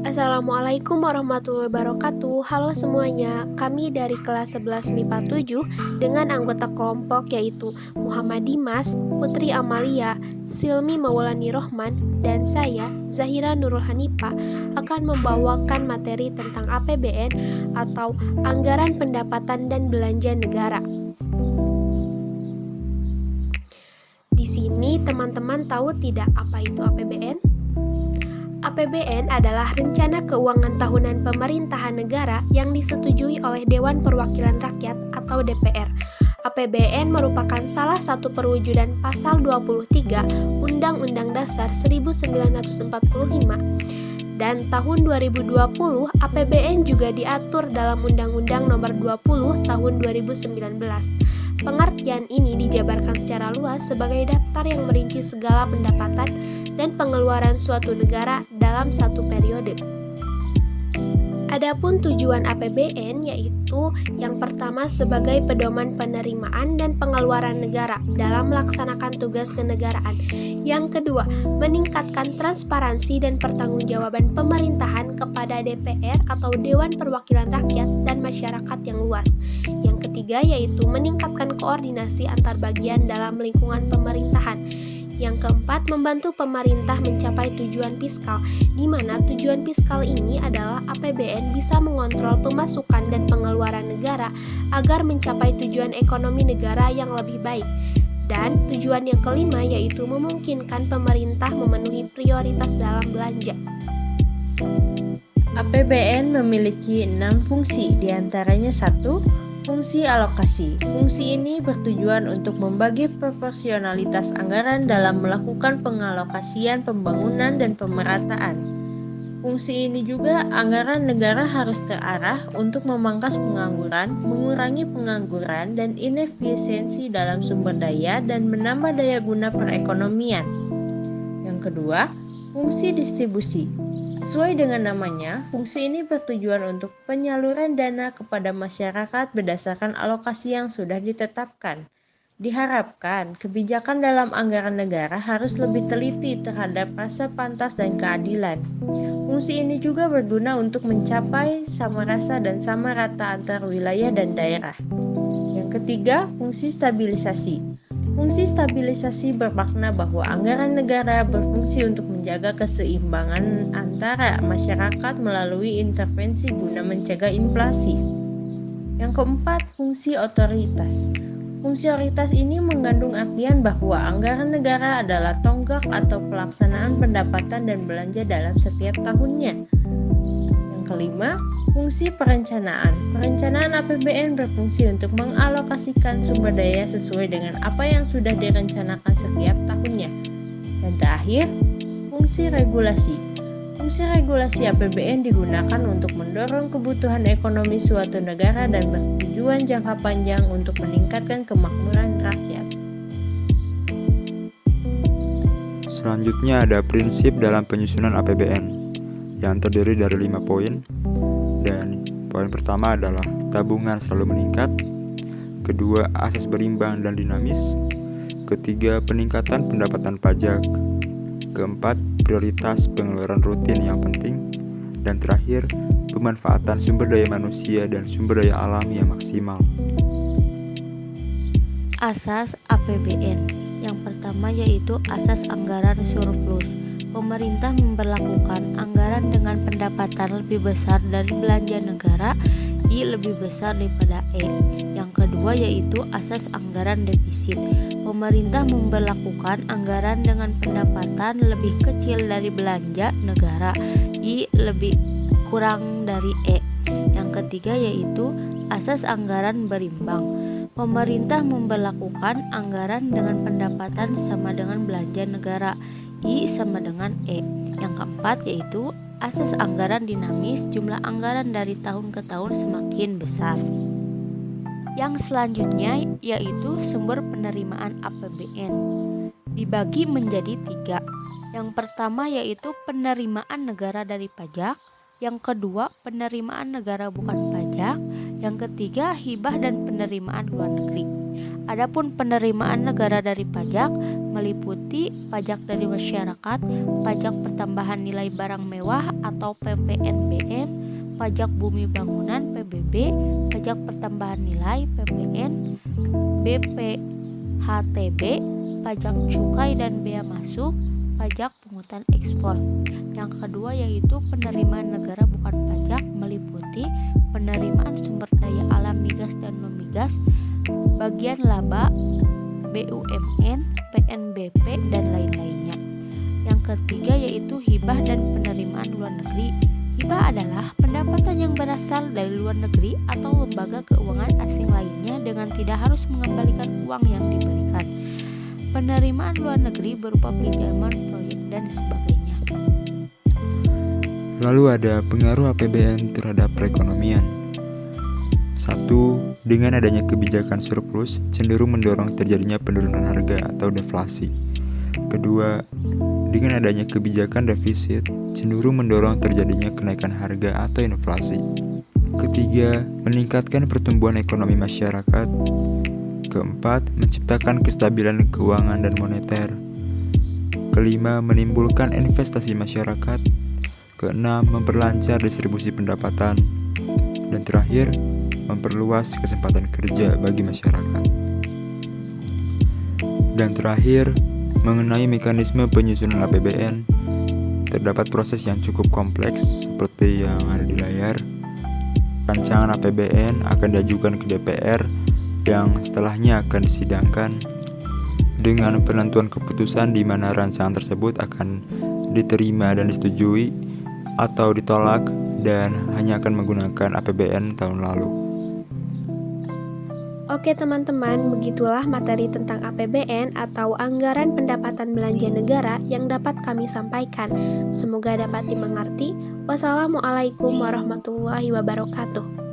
Assalamualaikum warahmatullahi wabarakatuh. Halo semuanya, kami dari kelas 11 MIPA 7 dengan anggota kelompok yaitu Muhammad Dimas, Putri Amalia, Silmi Maulani Rohman, dan saya, Zahira Nurul Hanifah, akan membawakan materi tentang APBN atau Anggaran Pendapatan dan Belanja Negara. Di sini teman-teman tahu tidak apa itu APBN? APBN adalah rencana keuangan tahunan pemerintahan negara yang disetujui oleh Dewan Perwakilan Rakyat atau DPR. APBN merupakan salah satu perwujudan Pasal 23 Undang-Undang Dasar 1945 dan tahun 2020 APBN juga diatur dalam Undang-Undang Nomor 20 Tahun 2019. Pengertian ini dijabarkan secara luas sebagai daftar yang merinci segala pendapatan dan pengeluaran suatu negara dalam satu periode. Adapun tujuan APBN yaitu yang pertama sebagai pedoman penerimaan dan pengeluaran negara dalam melaksanakan tugas kenegaraan. Yang kedua, meningkatkan transparansi dan pertanggungjawaban pemerintahan kepada DPR atau Dewan Perwakilan Rakyat dan masyarakat yang luas. Yang ketiga yaitu meningkatkan koordinasi antar bagian dalam lingkungan pemerintahan. Yang keempat, membantu pemerintah mencapai tujuan fiskal, di mana tujuan fiskal ini adalah APBN bisa mengontrol pemasukan dan pengeluaran negara agar mencapai tujuan ekonomi negara yang lebih baik. Dan tujuan yang kelima yaitu memungkinkan pemerintah memenuhi prioritas dalam belanja. APBN memiliki 6 fungsi, diantaranya 1. Fungsi alokasi. Fungsi ini bertujuan untuk membagi proporsionalitas anggaran dalam melakukan pengalokasian pembangunan dan pemerataan. Fungsi ini juga anggaran negara harus terarah untuk memangkas pengangguran, mengurangi pengangguran dan inefisiensi dalam sumber daya dan menambah daya guna perekonomian. Yang kedua, fungsi distribusi. Sesuai dengan namanya, fungsi ini bertujuan untuk penyaluran dana kepada masyarakat berdasarkan alokasi yang sudah ditetapkan. Diharapkan, kebijakan dalam anggaran negara harus lebih teliti terhadap rasa pantas dan keadilan. Fungsi ini juga berguna untuk mencapai sama rasa dan sama rata antar wilayah dan daerah. Yang ketiga, fungsi stabilisasi. Fungsi stabilisasi bermakna bahwa anggaran negara berfungsi untuk menjaga keseimbangan antara masyarakat melalui intervensi guna mencegah inflasi. Yang keempat, fungsi otoritas. Fungsi otoritas ini mengandung artian bahwa anggaran negara adalah tonggak atau pelaksanaan pendapatan dan belanja dalam setiap tahunnya. Yang kelima, fungsi perencanaan. Perencanaan APBN berfungsi untuk mengalokasikan sumber daya sesuai dengan apa yang sudah direncanakan setiap tahunnya. Dan terakhir, fungsi regulasi. Fungsi regulasi APBN digunakan untuk mendorong kebutuhan ekonomi suatu negara dan bertujuan jangka panjang untuk meningkatkan kemakmuran rakyat. Selanjutnya ada prinsip dalam penyusunan APBN yang terdiri dari 5 poin. Dan poin pertama adalah tabungan selalu meningkat. Kedua, asas berimbang dan dinamis. Ketiga, peningkatan pendapatan pajak. Keempat, prioritas pengeluaran rutin yang penting. Dan terakhir, pemanfaatan sumber daya manusia dan sumber daya alam yang maksimal. Asas APBN. Yang pertama yaitu asas anggaran surplus. Pemerintah memberlakukan anggaran dengan pendapatan lebih besar dari belanja negara, I lebih besar daripada E. Yang kedua yaitu asas anggaran defisit. Pemerintah memberlakukan anggaran dengan pendapatan lebih kecil dari belanja negara, I lebih kurang dari E. Yang ketiga yaitu asas anggaran berimbang. Pemerintah memberlakukan anggaran dengan pendapatan sama dengan belanja negara, I sama dengan E. Yang keempat yaitu asas anggaran dinamis, jumlah anggaran dari tahun ke tahun semakin besar. Yang selanjutnya yaitu sumber penerimaan APBN. Dibagi menjadi 3. Yang pertama yaitu penerimaan negara dari pajak. Yang kedua penerimaan negara bukan pajak. Yang ketiga hibah dan penerimaan luar negeri. Adapun penerimaan negara dari pajak meliputi pajak dari masyarakat, pajak pertambahan nilai barang mewah atau PPNBM, pajak bumi bangunan PBB, pajak pertambahan nilai PPN, BPHTB, pajak cukai dan bea masuk, pajak pungutan ekspor. Yang kedua yaitu penerimaan negara bukan pajak meliputi penerimaan sumber daya alam migas dan non-migas, bagian laba, BUMN, PNBP, dan lain-lainnya. Yang ketiga yaitu hibah dan penerimaan luar negeri. Hibah adalah pendapatan yang berasal dari luar negeri atau lembaga keuangan asing lainnya dengan tidak harus mengembalikan uang yang diberikan. Penerimaan luar negeri berupa pinjaman proyek dan sebagainya. Lalu ada pengaruh APBN terhadap perekonomian. 1. Dengan adanya kebijakan surplus cenderung mendorong terjadinya penurunan harga atau deflasi. Kedua, dengan adanya kebijakan defisit cenderung mendorong terjadinya kenaikan harga atau inflasi. Ketiga, meningkatkan pertumbuhan ekonomi masyarakat. Keempat, menciptakan kestabilan keuangan dan moneter. Kelima, menimbulkan investasi masyarakat. Keenam, memperlancar distribusi pendapatan. Dan terakhir, memperluas kesempatan kerja bagi masyarakat. Dan terakhir, mengenai mekanisme penyusunan APBN, terdapat proses yang cukup kompleks seperti yang ada di layar. Rancangan APBN akan diajukan ke DPR yang setelahnya akan disidangkan dengan penentuan keputusan di mana rancangan tersebut akan diterima dan disetujui atau ditolak dan hanya akan menggunakan APBN tahun lalu. Oke teman-teman, begitulah materi tentang APBN atau Anggaran Pendapatan Belanja Negara yang dapat kami sampaikan. Semoga dapat dimengerti. Wassalamualaikum warahmatullahi wabarakatuh.